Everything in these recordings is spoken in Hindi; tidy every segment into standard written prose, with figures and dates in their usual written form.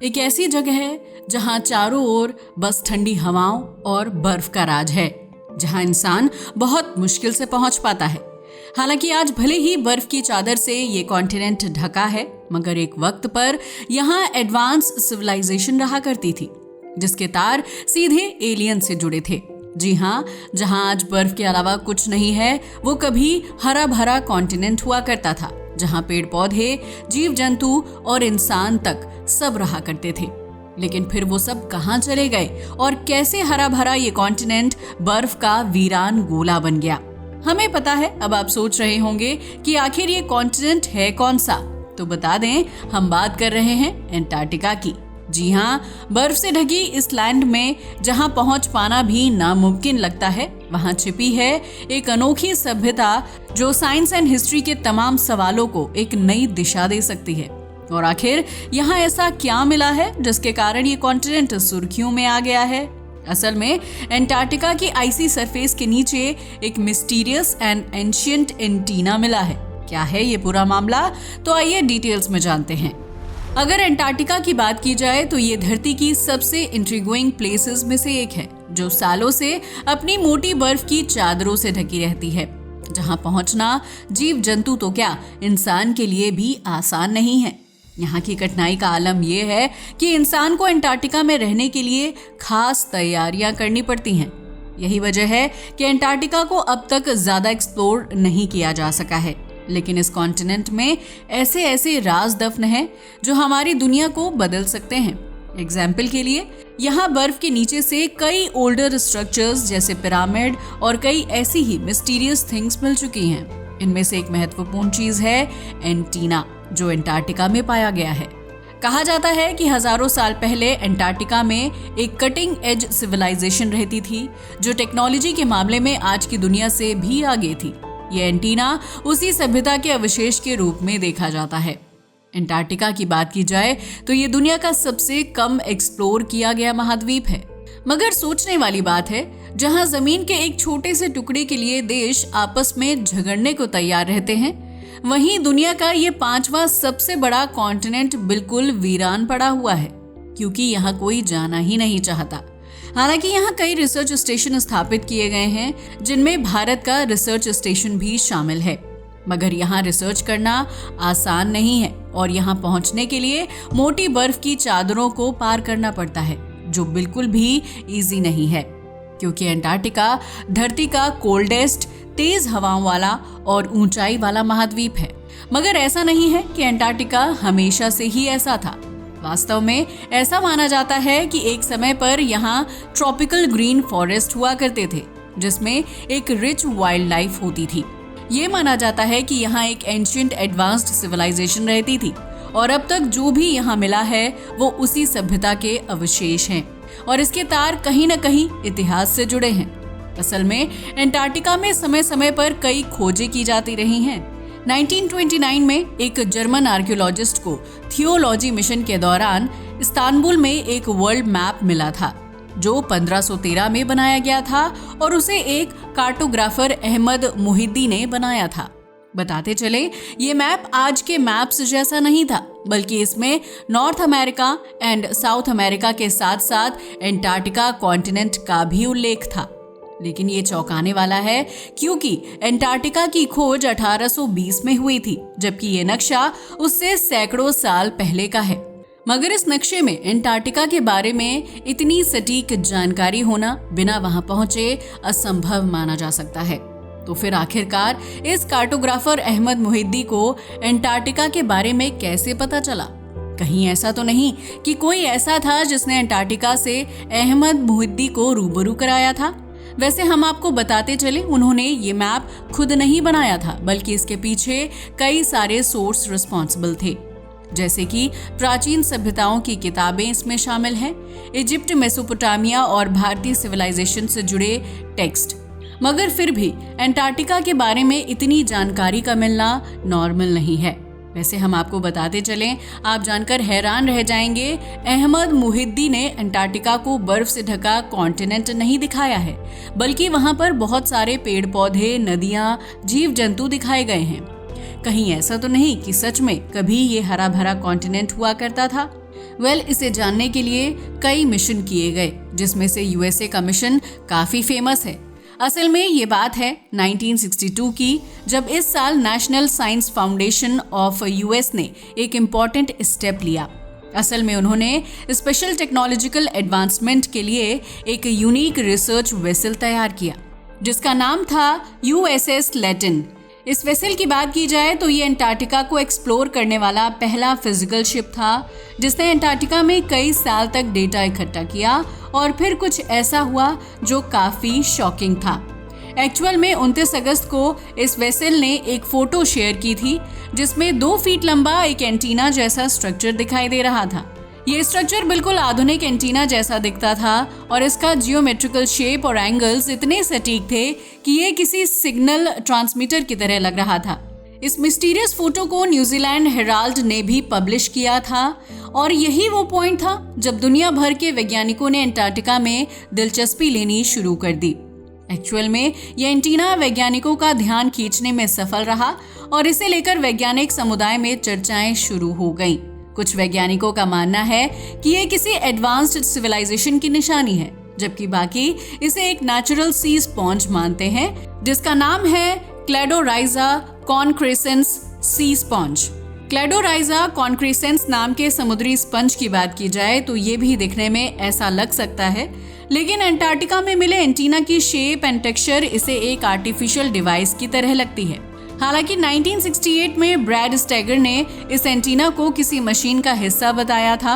एक ऐसी जगह है जहां चारों ओर बस ठंडी हवाओं और बर्फ का राज है, जहां इंसान बहुत मुश्किल से पहुंच पाता है। हालांकि आज भले ही बर्फ की चादर से ये कॉन्टिनेंट ढका है, मगर एक वक्त पर यहाँ एडवांस सिविलाइजेशन रहा करती थी, जिसके तार सीधे एलियन से जुड़े थे। जी हाँ, जहां आज बर्फ के अलावा कुछ नहीं है, वो कभी हरा भरा कॉन्टिनेंट हुआ करता था, जहां पेड़ पौधे, जीव जंतु और इंसान तक सब रहा करते थे। लेकिन फिर वो सब कहां चले गए और कैसे हरा भरा ये कॉन्टिनेंट बर्फ का वीरान गोला बन गया? हमें पता है। अब आप सोच रहे होंगे कि आखिर ये कॉन्टिनेंट है कौन सा? तो बता दें, हम बात कर रहे हैं एंटार्क्टिका की। जी हाँ, बर्फ से ढकी इस लैंड में जहां पहुंच पाना भी नामुमकिन लगता है, वहां छिपी है एक अनोखी सभ्यता जो साइंस एंड हिस्ट्री के तमाम सवालों को एक नई दिशा दे सकती है। और आखिर यहाँ ऐसा क्या मिला है जिसके कारण ये कॉन्टिनेंट सुर्खियों में आ गया है? असल में एंटार्क्टिका की आइसी सरफेस के नीचे एक मिस्टीरियस एंड एंशिएंट एंटीना मिला है। क्या है ये पूरा मामला? तो आइए डिटेल्स में जानते हैं। अगर एंटार्क्टिका की बात की जाए तो ये धरती की सबसे इंट्रिगुइंग प्लेसेस में से एक है, जो सालों से अपनी मोटी बर्फ की चादरों से ढकी रहती है, जहां पहुंचना जीव जंतु तो क्या, इंसान के लिए भी आसान नहीं है। यहाँ की कठिनाई का आलम यह है कि इंसान को एंटार्क्टिका में रहने के लिए खास तैयारियां करनी पड़ती हैं। यही वजह है कि एंटार्क्टिका को अब तक ज्यादा एक्सप्लोर नहीं किया जा सका है। लेकिन इस कॉन्टिनेंट में ऐसे ऐसे राज दफन हैं जो हमारी दुनिया को बदल सकते हैं। एग्जाम्पल के लिए, यहाँ बर्फ के नीचे से कई ओल्डर स्ट्रक्चर्स जैसे पिरामिड और कई ऐसी ही मिस्टीरियस थिंग्स मिल चुकी हैं। इनमें से एक महत्वपूर्ण चीज है एंटीना, जो एंटार्क्टिका में पाया गया है। कहा जाता है कि हजारों साल पहले एंटार्क्टिका में एक कटिंग एज सिविलाइजेशन रहती थी, जो टेक्नोलॉजी के मामले में आज की दुनिया से भी आगे थी। यह एंटीना उसी सभ्यता के अवशेष के रूप में देखा जाता है। एंटार्क्टिका की बात की जाए तो ये दुनिया का सबसे कम एक्सप्लोर किया गया महाद्वीप है। मगर सोचने वाली बात है, जहां जमीन के एक छोटे से टुकड़े के लिए देश आपस में झगड़ने को तैयार रहते हैं, वहीं दुनिया का ये 5वां सबसे बड़ा कॉन्टिनेंट बिल्कुल वीरान पड़ा हुआ है, क्योंकि यहाँ कोई जाना ही नहीं चाहता। हालांकि यहाँ कई रिसर्च स्टेशन स्थापित किए गए हैं, जिनमें भारत का रिसर्च स्टेशन भी शामिल है। मगर यहाँ रिसर्च करना आसान नहीं है और यहाँ पहुँचने के लिए मोटी बर्फ की चादरों को पार करना पड़ता है, जो बिल्कुल भी इजी नहीं है, क्योंकि एंटार्क्टिका धरती का कोल्डेस्ट, तेज हवाओं वाला और ऊंचाई वाला महाद्वीप है। मगर ऐसा नहीं है कि एंटार्क्टिका हमेशा से ही ऐसा था। वास्तव में ऐसा माना जाता है कि एक समय पर यहाँ ट्रॉपिकल ग्रीन फॉरेस्ट हुआ करते थे, जिसमें एक रिच वाइल्ड लाइफ होती थी। ये माना जाता है कि यहाँ एक एंशिएंट एडवांस्ड सिविलाइजेशन रहती थी, और अब तक जो भी यहाँ मिला है वो उसी सभ्यता के अवशेष हैं, और इसके तार कहीं न कहीं इतिहास से जुड़े हैं। असल में एंटार्क्टिका में समय समय पर कई खोजें की जाती रही हैं। 1929 में एक जर्मन आर्कियोलॉजिस्ट को थियोलॉजी मिशन के दौरान इस्तांबुल में एक वर्ल्ड मैप मिला था, जो 1513 में बनाया गया था, और उसे एक कार्टोग्राफर अहमद मुहिद्दी ने बनाया था। बताते चले, ये मैप आज के मैप्स जैसा नहीं था, बल्कि इसमें north America and south America के साथ साथ एंटार्क्टिका कॉन्टिनेंट का भी उल्लेख था। लेकिन ये चौंकाने वाला है, क्योंकि एंटार्क्टिका की खोज 1820 में हुई थी, जबकि ये नक्शा उससे सैकड़ों साल पहले का है। मगर इस नक्शे में एंटार्क्टिका के बारे में इतनी सटीक जानकारी होना बिना वहां पहुंचे असंभव माना जा सकता है। तो फिर आखिरकार इस कार्टोग्राफर अहमद मुहिद्दी को एंटार्क्टिका के बारे में कैसे पता चला? कहीं ऐसा तो नहीं कि कोई ऐसा था जिसने एंटार्क्टिका से अहमद मुहिद्दी को रूबरू कराया था? वैसे हम आपको बताते चले, उन्होंने ये मैप खुद नहीं बनाया था, बल्कि इसके पीछे कई सारे सोर्स रिस्पॉन्सिबल थे। जैसे कि प्राचीन सभ्यताओं की किताबें इसमें शामिल हैं, इजिप्ट, मेसोपोटामिया और भारतीय सिविलाइजेशन से जुड़े टेक्स्ट। मगर फिर भी एंटार्क्टिका के बारे में इतनी जानकारी का मिलना नॉर्मल नहीं है। वैसे हम आपको बताते चलें, आप जानकर हैरान रह जाएंगे, अहमद मुहिद्दी ने एंटार्क्टिका को बर्फ से ढका कॉन्टिनेंट नहीं दिखाया है, बल्कि वहां पर बहुत सारे पेड़ पौधे, नदियां, जीव जंतु दिखाए गए हैं। कहीं ऐसा तो नहीं कि सच में कभी ये हरा भरा कॉन्टिनेंट हुआ करता था? इसे जानने के लिए कई मिशन किए गए, जिसमें से यूएसए का मिशन काफी फेमस है। असल में ये बात है 1962 की, जब इस साल national science foundation of US ने एक इम्पॉर्टेंट स्टेप लिया। असल में उन्होंने स्पेशल टेक्नोलॉजिकल एडवांसमेंट के लिए एक यूनिक रिसर्च वेसल तैयार किया, जिसका नाम था USS लैटिन। इस वेसल की बात की जाए तो ये अंटार्कटिका को एक्सप्लोर करने वाला पहला फिजिकल शिप था, जिसने अंटार्कटिका में कई साल तक डेटा इकट्ठा किया और फिर कुछ ऐसा हुआ जो काफी शॉकिंग था। एक्चुअल में 29 अगस्त को इस वेसल ने एक फोटो शेयर की थी, जिसमें 2 फीट लंबा एक एंटीना जैसा स्ट्रक्चर दिखाई दे रहा था। ये स्ट्रक्चर बिल्कुल आधुनिक एंटीना जैसा दिखता था और इसका जियोमेट्रिकल शेप और एंगल्स इतने सटीक थे कि ये किसी सिग्नल ट्रांसमीटर की तरह लग रहा था। इस मिस्टीरियस फोटो को न्यूजीलैंड हेराल्ड ने भी पब्लिश किया था और यही वो पॉइंट था जब दुनिया भर के वैज्ञानिकों ने अंटार्कटिका में दिलचस्पी लेनी शुरू कर दी। एक्चुअल में यह एंटीना वैज्ञानिकों का ध्यान खींचने में सफल रहा और इसे लेकर वैज्ञानिक समुदाय में चर्चाएं शुरू हो गईं। कुछ वैज्ञानिकों का मानना है कि ये किसी एडवांस्ड सिविलाइजेशन की निशानी है, जबकि बाकी इसे एक नेचुरल सी स्पॉन्ज मानते हैं, जिसका नाम है क्लेडोराइजा कॉनक्रेसेंस सी स्पॉन्ज। क्लेडोराइजा कॉनक्रेसेंस नाम के समुद्री स्पंज की बात की जाए तो ये भी दिखने में ऐसा लग सकता है, लेकिन अंटार्कटिका में मिले एंटीना की शेप एंड टेक्सचर इसे एक आर्टिफिशियल डिवाइस की तरह लगती है। हालांकि 1968 में ब्रैड स्टैगर ने इस एंटीना को किसी मशीन का हिस्सा बताया था।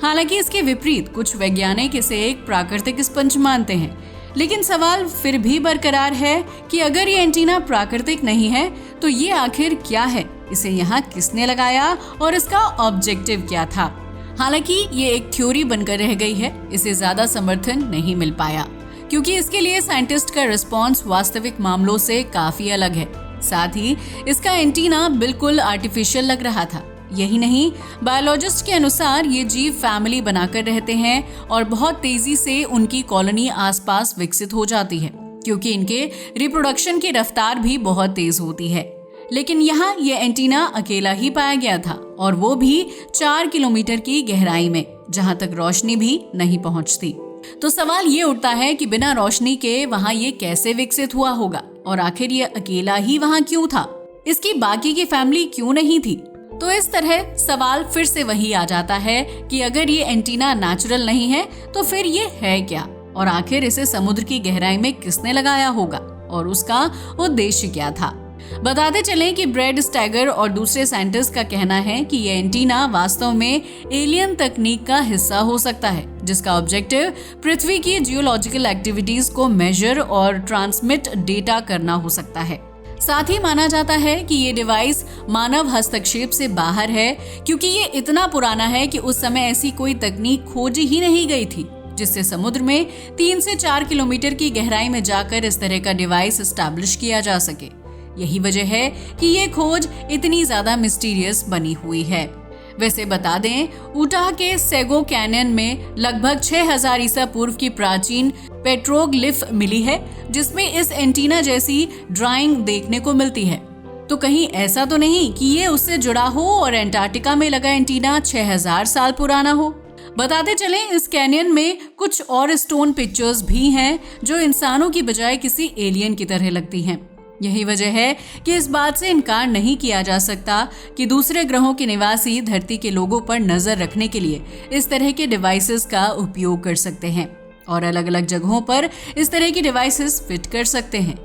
हालांकि इसके विपरीत कुछ वैज्ञानिक इसे एक प्राकृतिक स्पंज मानते हैं, लेकिन सवाल फिर भी बरकरार है कि अगर ये एंटीना प्राकृतिक नहीं है तो ये आखिर क्या है, इसे यहाँ किसने लगाया और इसका ऑब्जेक्टिव क्या था। हालांकि ये एक थ्योरी बनकर रह गई है, इसे ज्यादा समर्थन नहीं मिल पाया क्योंकि इसके लिए साइंटिस्ट का रिस्पॉन्स वास्तविक मामलों से काफी अलग है। साथ ही इसका एंटीना बिल्कुल आर्टिफिशियल लग रहा था। यही नहीं, बायोलॉजिस्ट के अनुसार ये जीव फैमिली बनाकर रहते हैं और बहुत तेजी से उनकी कॉलोनी आसपास विकसित हो जाती है, क्योंकि इनके रिप्रोडक्शन की रफ्तार भी बहुत तेज होती है। लेकिन यहाँ ये एंटीना अकेला ही पाया गया था और वो भी 4 किलोमीटर की गहराई में, जहाँ तक रोशनी भी नहीं पहुँचती। तो सवाल ये उठता है कि बिना रोशनी के वहाँ ये कैसे विकसित हुआ होगा और आखिर ये अकेला ही वहाँ क्यों था, इसकी बाकी की फैमिली क्यों नहीं थी। तो इस तरह सवाल फिर से वही आ जाता है कि अगर ये एंटीना नेचुरल नहीं है तो फिर ये है क्या, और आखिर इसे समुद्र की गहराई में किसने लगाया होगा और उसका उद्देश्य क्या था। बताते चलें कि ब्रैड स्टैगर और दूसरे साइंटिस्ट का कहना है कि यह एंटीना वास्तव में एलियन तकनीक का हिस्सा हो सकता है, जिसका ऑब्जेक्टिव पृथ्वी की जियोलॉजिकल एक्टिविटीज को मेजर और ट्रांसमिट डेटा करना हो सकता है। साथ ही माना जाता है कि ये डिवाइस मानव हस्तक्षेप से बाहर है, क्योंकि ये इतना पुराना है कि उस समय ऐसी कोई तकनीक खोजी ही नहीं गई थी जिससे समुद्र में 3 से 4 किलोमीटर की गहराई में जाकर इस तरह का डिवाइस एस्टैब्लिश किया जा सके। यही वजह है कि ये खोज इतनी ज्यादा मिस्टीरियस बनी हुई है। वैसे बता दें, उटाह के सेगो कैनियन में लगभग 6000 ईसा पूर्व की प्राचीन पेट्रोग्लिफ मिली है, जिसमें इस एंटीना जैसी ड्राइंग देखने को मिलती है। तो कहीं ऐसा तो नहीं कि ये उससे जुड़ा हो और अंटार्कटिका में लगा एंटीना 6000 साल पुराना हो। बताते चलें, इस कैनियन में कुछ और स्टोन पिक्चर्स भी हैं जो इंसानों की बजाय किसी एलियन की तरह लगती हैं। यही वजह है कि इस बात से इनकार नहीं किया जा सकता कि दूसरे ग्रहों के निवासी धरती के लोगों पर नजर रखने के लिए इस तरह के डिवाइसेस का उपयोग कर सकते हैं और अलग अलग जगहों पर इस तरह की डिवाइसेस फिट कर सकते हैं।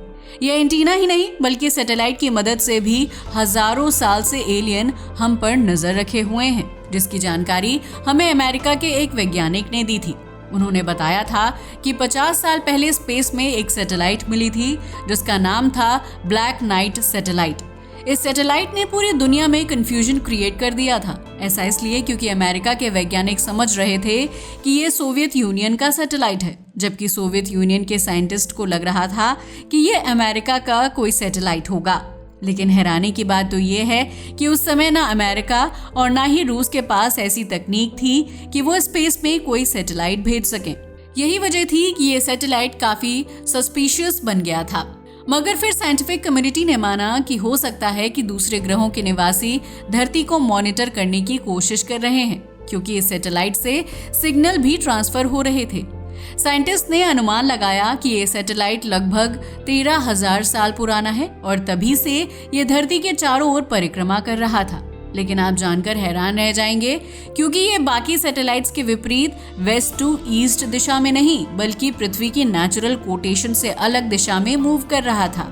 यह एंटीना ही नहीं बल्कि सैटेलाइट की मदद से भी हजारों साल से एलियन हम पर नजर रखे हुए हैं, जिसकी जानकारी हमें अमेरिका के एक वैज्ञानिक ने दी थी। उन्होंने बताया था कि 50 साल पहले स्पेस में एक सैटेलाइट मिली थी जिसका नाम था ब्लैक नाइट सैटेलाइट। इस सैटेलाइट ने पूरी दुनिया में कंफ्यूजन क्रिएट कर दिया था। ऐसा इसलिए क्योंकि अमेरिका के वैज्ञानिक समझ रहे थे कि ये सोवियत यूनियन का सैटेलाइट है, जबकि सोवियत यूनियन के साइंटिस्ट को लग रहा था कि ये अमेरिका का कोई सैटेलाइट होगा। लेकिन हैरानी की बात तो ये है कि उस समय ना अमेरिका और ना ही रूस के पास ऐसी तकनीक थी कि वो स्पेस में कोई सैटेलाइट भेज सकें। यही वजह थी कि ये सैटेलाइट काफी सस्पिशियस बन गया था। मगर फिर साइंटिफिक कम्युनिटी ने माना कि हो सकता है कि दूसरे ग्रहों के निवासी धरती को मॉनिटर करने की कोशिश कर रहे हैं। क्योंकि इस सैटेलाइट से सिग्नल भी ट्रांसफर हो रहे थे। साइंटिस्ट ने अनुमान लगाया कि ये सैटेलाइट लगभग 13,000 साल पुराना है और तभी से ये धरती के चारों ओर परिक्रमा कर रहा था। लेकिन आप जानकर हैरान रह जाएंगे क्योंकि ये बाकी सैटेलाइट्स के विपरीत वेस्ट टू ईस्ट दिशा में नहीं बल्कि पृथ्वी की नेचुरल कोटेशन से अलग दिशा में मूव कर रहा था।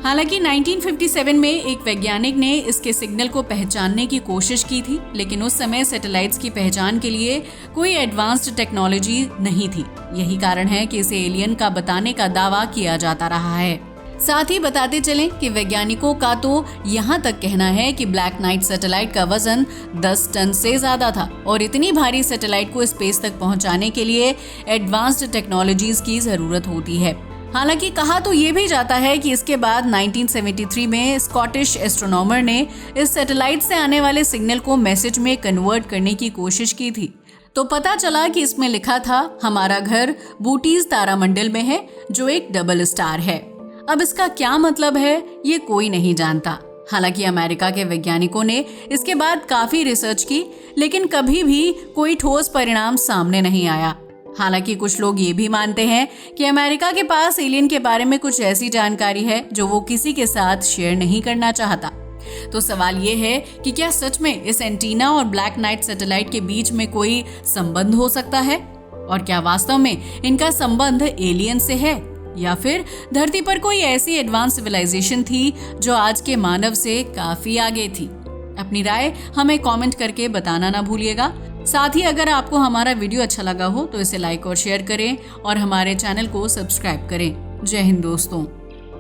हालांकि 1957 में एक वैज्ञानिक ने इसके सिग्नल को पहचानने की कोशिश की थी, लेकिन उस समय सैटेलाइट्स की पहचान के लिए कोई एडवांस्ड टेक्नोलॉजी नहीं थी। यही कारण है कि इसे एलियन का बताने का दावा किया जाता रहा है। साथ ही बताते चलें कि वैज्ञानिकों का तो यहाँ तक कहना है कि ब्लैक नाइट सैटेलाइट का वजन 10 टन से ज्यादा था और इतनी भारी सैटेलाइट को स्पेस तक पहुँचाने के लिए एडवांस्ड टेक्नोलॉजीज की जरूरत होती है। हालांकि कहा तो ये भी जाता है कि इसके बाद 1973 में स्कॉटिश एस्ट्रोनॉमर ने इस सैटेलाइट से आने वाले सिग्नल को मैसेज में कन्वर्ट करने की कोशिश की थी, तो पता चला कि इसमें लिखा था हमारा घर बूटीज तारामंडल में है जो एक डबल स्टार है। अब इसका क्या मतलब है ये कोई नहीं जानता। हालांकि अमेरिका के वैज्ञानिकों ने इसके बाद काफी रिसर्च की, लेकिन कभी भी कोई ठोस परिणाम सामने नहीं आया। हालांकि कुछ लोग ये भी मानते हैं कि अमेरिका के पास एलियन के बारे में कुछ ऐसी जानकारी है जो वो किसी के साथ शेयर नहीं करना चाहता। तो सवाल ये है कि क्या सच में इस एंटीना और ब्लैक नाइट सैटेलाइट के बीच में कोई संबंध हो सकता है, और क्या वास्तव में इनका संबंध एलियन से है या फिर धरती पर कोई ऐसी एडवांस सिविलाइजेशन थी जो आज के मानव से काफी आगे थी। अपनी राय हमें कमेंट करके बताना ना भूलिएगा। साथ ही अगर आपको हमारा वीडियो अच्छा लगा हो तो इसे लाइक और शेयर करें और हमारे चैनल को सब्सक्राइब करें। जय हिंद दोस्तों।